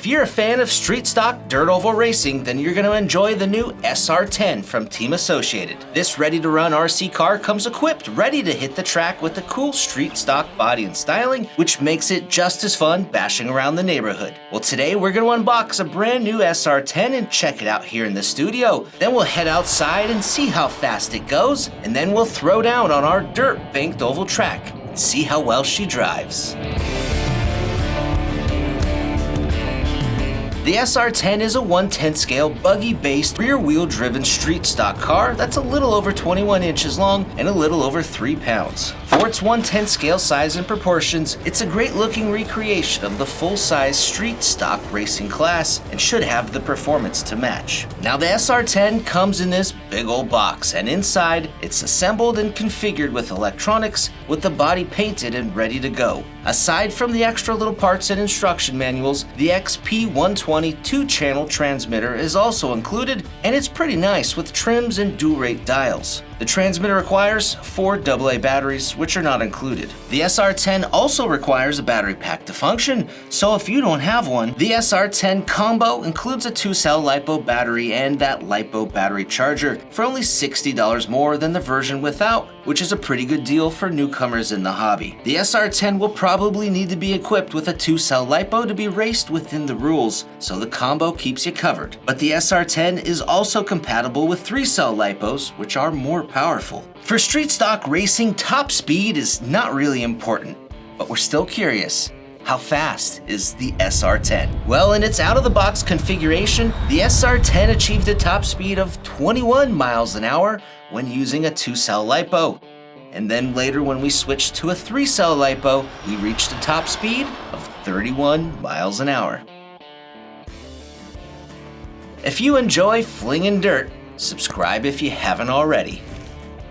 If you're a fan of street stock dirt oval racing, then you're going to enjoy the new SR10 from Team Associated. This ready-to-run RC car comes equipped, ready to hit the track with a cool street stock body and styling, which makes it just as fun bashing around the neighborhood. Well, today we're going to unbox a brand new SR10 and check it out here in the studio. Then we'll head outside and see how fast it goes, and then we'll throw down on our dirt banked oval track and see how well she drives. The SR10 is a 1/10 scale buggy-based rear-wheel driven street stock car that's a little over 21 inches long and a little over 3 pounds. For its 1/10 scale size and proportions, it's a great looking recreation of the full-size street stock racing class and should have the performance to match. Now the SR10 comes in this big old box, and inside it's assembled and configured with electronics with the body painted and ready to go. Aside from the extra little parts and instruction manuals, the XP120 2-channel transmitter is also included, and it's pretty nice with trims and dual-rate dials. The transmitter requires 4 AA batteries, which are not included. The SR10 also requires a battery pack to function, so if you don't have one, the SR10 combo includes a 2-cell LiPo battery and that LiPo battery charger for only $60 more than the version without, which is a pretty good deal for newcomers in the hobby. The SR10 will probably need to be equipped with a 2-cell LiPo to be raced within the rules, so the combo keeps you covered. But the SR10 is also compatible with 3-cell LiPos, which are more powerful. For street stock racing, top speed is not really important, but we're still curious. How fast is the SR10? Well, in its out-of-the-box configuration, the SR10 achieved a top speed of 21 miles an hour when using a 2-cell LiPo. And then later when we switched to a 3-cell LiPo, we reached a top speed of 31 miles an hour. If you enjoy flinging dirt, subscribe if you haven't already.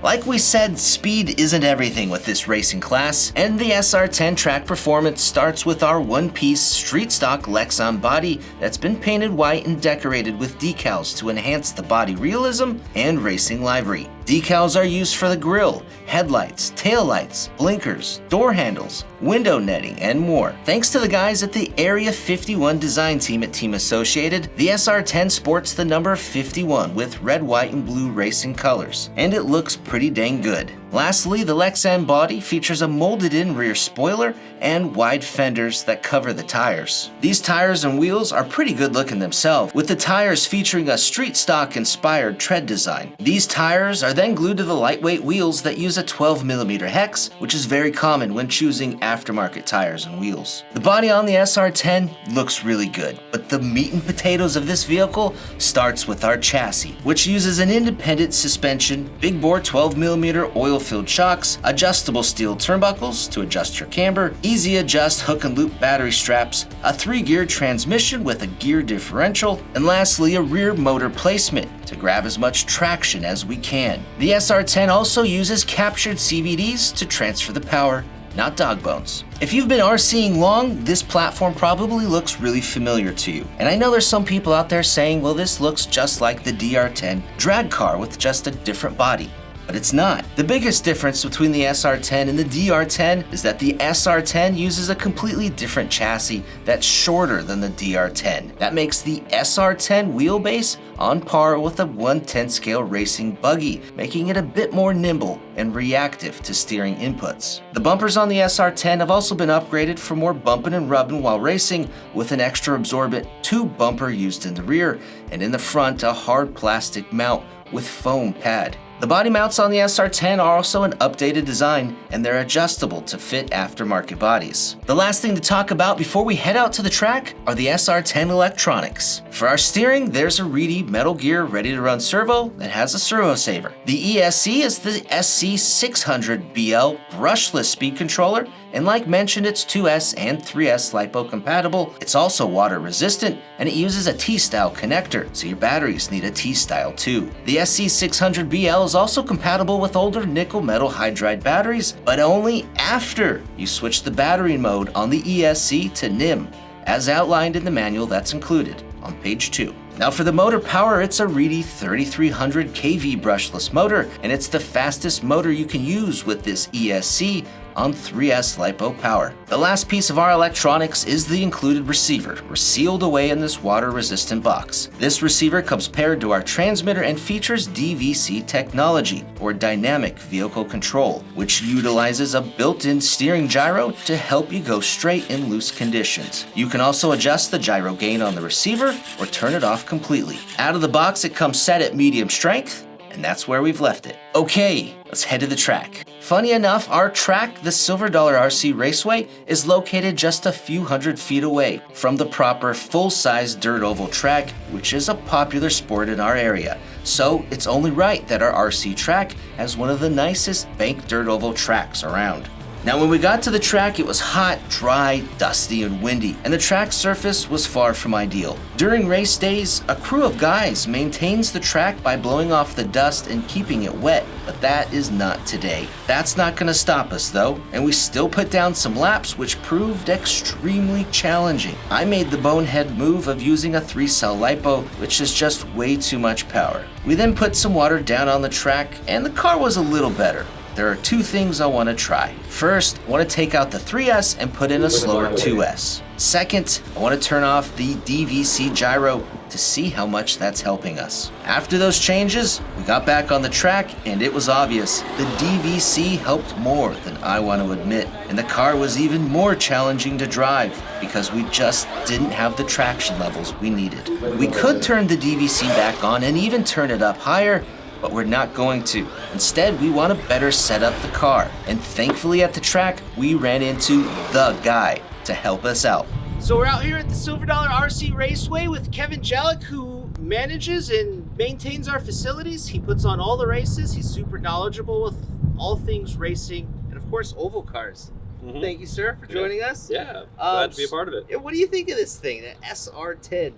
Like we said, speed isn't everything with this racing class, and the SR10 track performance starts with our one-piece street stock Lexan body that's been painted white and decorated with decals to enhance the body realism and racing livery. Decals are used for the grille, headlights, taillights, blinkers, door handles, window netting, and more. Thanks to the guys at the Area 51 design team at Team Associated, the SR10 sports the number 51 with red, white, and blue racing colors, and it looks pretty dang good. Lastly, the Lexan body features a molded-in rear spoiler and wide fenders that cover the tires. These tires and wheels are pretty good looking themselves, with the tires featuring a street stock inspired tread design. These tires are then glued to the lightweight wheels that use a 12mm hex, which is very common when choosing aftermarket tires and wheels. The body on the SR10 looks really good, but the meat and potatoes of this vehicle starts with our chassis, which uses an independent suspension, big bore 12mm oil-filled shocks, adjustable steel turnbuckles to adjust your camber, easy adjust hook and loop battery straps, a 3-gear transmission with a gear differential, and lastly a rear motor placement to grab as much traction as we can. The SR10 also uses captured CVDs to transfer the power, not dog bones. If you've been RCing long, this platform probably looks really familiar to you. And I know there's some people out there saying, well, this looks just like the DR10 drag car with just a different body. But it's not. The biggest difference between the SR10 and the DR10 is that the SR10 uses a completely different chassis that's shorter than the DR10. That makes the SR10 wheelbase on par with a 1/10 scale racing buggy, making it a bit more nimble and reactive to steering inputs. The bumpers on the SR10 have also been upgraded for more bumping and rubbing while racing, with an extra absorbent tube bumper used in the rear, and in the front a hard plastic mount with foam pad. The body mounts on the SR10 are also an updated design, and they're adjustable to fit aftermarket bodies. The last thing to talk about before we head out to the track are the SR10 electronics. For our steering, there's a Reedy Metal Gear ready-to-run servo that has a servo saver. The ESC is the SC600BL brushless speed controller, and like mentioned, it's 2S and 3S LiPo compatible. It's also water resistant, and it uses a T-style connector, so your batteries need a T-style too. The SC600BL is also compatible with older nickel metal hydride batteries, but only after you switch the battery mode on the ESC to NIM, as outlined in the manual that's included on page 2. Now for the motor power, it's a Reedy 3300 kV brushless motor, and it's the fastest motor you can use with this ESC, on 3S LiPo power. The last piece of our electronics is the included receiver. We're sealed away in this water-resistant box. This receiver comes paired to our transmitter and features DVC technology, or Dynamic Vehicle Control, which utilizes a built-in steering gyro to help you go straight in loose conditions. You can also adjust the gyro gain on the receiver or turn it off completely. Out of the box, it comes set at medium strength, and that's where we've left it. Okay, let's head to the track. Funny enough, our track, the Silver Dollar RC Raceway, is located just a few hundred feet away from the proper full-size dirt oval track, which is a popular sport in our area. So it's only right that our RC track has one of the nicest banked dirt oval tracks around. Now when we got to the track, it was hot, dry, dusty, and windy, and the track surface was far from ideal. During race days, a crew of guys maintains the track by blowing off the dust and keeping it wet, but that is not today. That's not going to stop us though, and we still put down some laps which proved extremely challenging. I made the bonehead move of using a 3-cell LiPo, which is just way too much power. We then put some water down on the track, and the car was a little better. There are two things I want to try. First, I want to take out the 3S and put in a slower 2S. Second, I want to turn off the DVC gyro to see how much that's helping us. After those changes, we got back on the track and it was obvious. The DVC helped more than I want to admit, and the car was even more challenging to drive because we just didn't have the traction levels we needed. We could turn the DVC back on and even turn it up higher, but we're not going to. Instead, we want to better set up the car. And thankfully at the track, we ran into the guy to help us out. So we're out here at the Silver Dollar RC Raceway with Kevin Jellick, who manages and maintains our facilities. He puts on all the races. He's super knowledgeable with all things racing and of course oval cars. Mm-hmm. Thank you, sir, for joining us. Yeah, glad to be a part of it. What do you think of this thing, the SR10?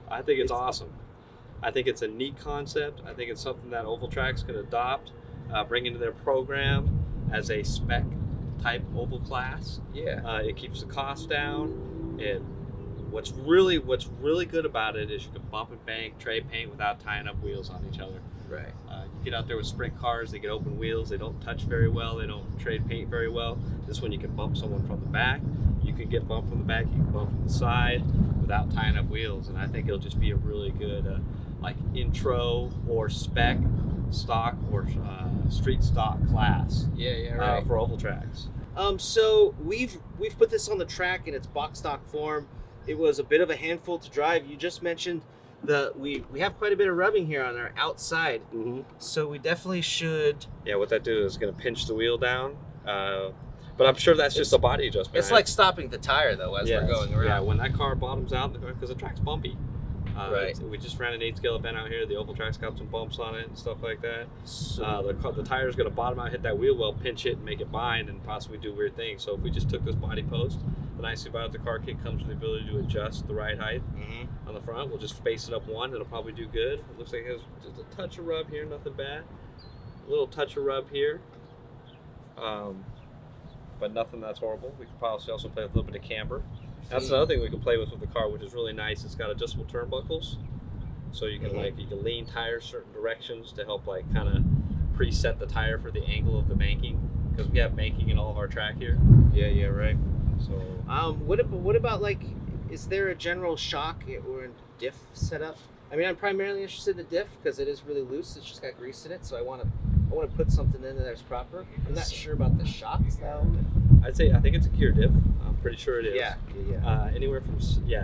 I think it's awesome. I think it's a neat concept. I think it's something that oval tracks could adopt, bring into their program as a spec type oval class. Yeah. It keeps the cost down. What's really good about it is you can bump and bank, trade paint without tying up wheels on each other. Right. You get out there with sprint cars, they get open wheels, they don't touch very well, they don't trade paint very well. This one you can bump someone from the back, you can get bumped from the back, you can bump from the side without tying up wheels, and I think it'll just be a really good like intro or spec stock or street stock class. Yeah, right. For oval tracks. So we've put this on the track in its box stock form. It was a bit of a handful to drive. You just mentioned we have quite a bit of rubbing here on our outside. Mm-hmm. So we definitely should. Yeah, what that do is going to pinch the wheel down. But I'm sure that's just a body adjustment. It's like stopping the tire though as we're going around. Yeah, when that car bottoms out, because the track's bumpy. Right. We just ran an 8-scale event out here. The oval track's got some bumps on it and stuff like that. The tire's going to bottom out, hit that wheel well, pinch it, and make it bind, and possibly do weird things. So if we just took this body post, the nice thing about it, the car kit comes with the ability to adjust the ride height on the front. We'll just space it up one. It'll probably do good. It looks like it has just a touch of rub here, nothing bad. A little touch of rub here. But nothing that's horrible. We could probably also play with a little bit of camber. That's another thing we can play with the car, which is really nice. It's got adjustable turnbuckles, so you can you can lean tires certain directions to help kind of preset the tire for the angle of the banking, because we have banking in all of our track here. Yeah, right. So what about is there a general shock or a diff setup? I mean, I'm primarily interested in the diff because it is really loose. It's just got grease in it, so I want to put something in there that's proper. I'm not sure about the shocks though. I think it's a gear diff. I'm pretty sure it is. Yeah. Anywhere from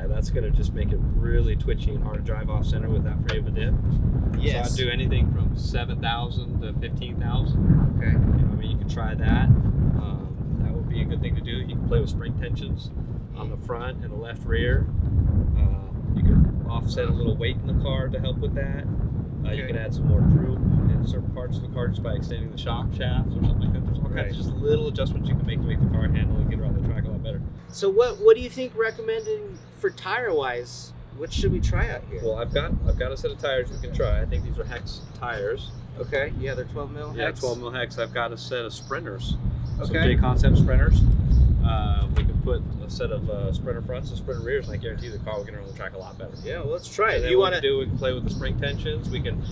that's gonna just make it really twitchy and hard to drive off center with that frame of a diff. Yes. So I'd do anything from 7,000 to 15,000. Okay. You can try that. That would be a good thing to do. You can play with spring tensions on the front and the left rear. You can offset a little weight in the car to help with that. You can add some more droop in certain parts of the car just by extending the shock shafts or something like that. There's all kinds of just little adjustments you can make to make the car handle and get around the track a lot better. So what do you think recommending for tire wise? What should we try out here? Well, I've got a set of tires we can try. I think these are Hex tires. Okay. Yeah, they're 12 mil Hex. Yeah, 12 mil Hex. I've got a set of Sprinters. Okay. Some J-Concept Sprinters. We can put a set of Sprinter fronts and Sprinter rears, and I guarantee the car will get around the track a lot better. Yeah, well, let's try it. We can play with the spring tensions. We can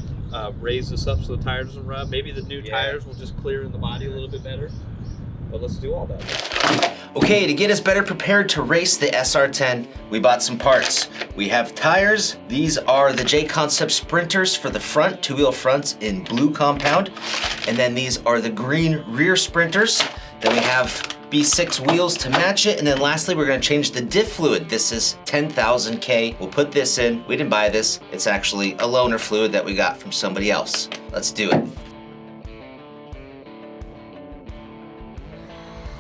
raise this up so the tire doesn't rub. Maybe the new tires will just clear in the body a little bit better. But let's do all that. Okay, to get us better prepared to race the SR10, we bought some parts. We have tires. These are the J-Concept Sprinters for the front, two-wheel fronts in blue compound. And then these are the green rear Sprinters. Then we have B6 wheels to match it. And then lastly, we're gonna change the diff fluid. This is 10,000 K. We'll put this in. We didn't buy this. It's actually a loaner fluid that we got from somebody else. Let's do it.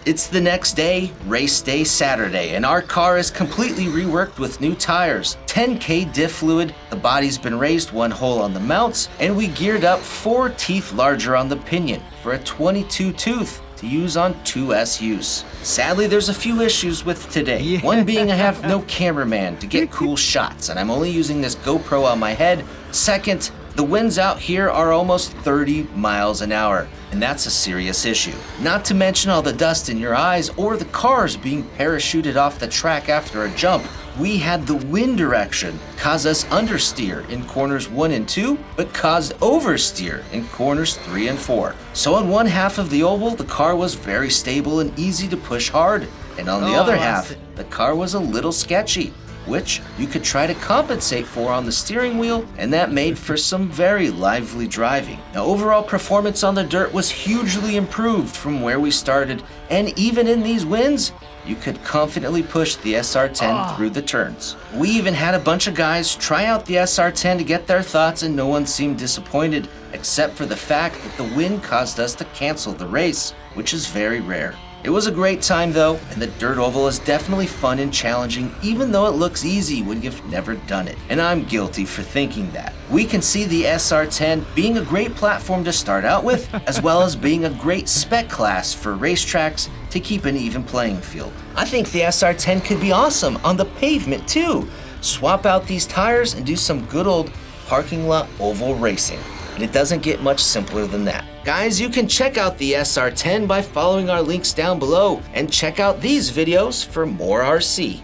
It's the next day, race day Saturday, and our car is completely reworked with new tires, 10K diff fluid, the body's been raised 1 hole on the mounts, and we geared up 4 teeth larger on the pinion for a 22 tooth to use on 2S use. Sadly, there's a few issues with today. One being I have no cameraman to get cool shots, and I'm only using this GoPro on my head. Second, the winds out here are almost 30 miles an hour, and that's a serious issue. Not to mention all the dust in your eyes or the cars being parachuted off the track after a jump. We had the wind direction cause us understeer in corners 1 and 2, but caused oversteer in corners 3 and 4. So on one half of the oval, the car was very stable and easy to push hard, and on the other half, the car was a little sketchy, which you could try to compensate for on the steering wheel, and that made for some very lively driving. Now, overall performance on the dirt was hugely improved from where we started, and even in these winds, you could confidently push the SR10 through the turns. We even had a bunch of guys try out the SR10 to get their thoughts, and no one seemed disappointed, except for the fact that the wind caused us to cancel the race, which is very rare. It was a great time though, and the dirt oval is definitely fun and challenging, even though it looks easy when you've never done it. And I'm guilty for thinking that. We can see the SR10 being a great platform to start out with, as well as being a great spec class for racetracks to keep an even playing field. I think the SR10 could be awesome on the pavement too. Swap out these tires and do some good old parking lot oval racing. And it doesn't get much simpler than that. Guys, you can check out the SR10 by following our links down below, and check out these videos for more RC.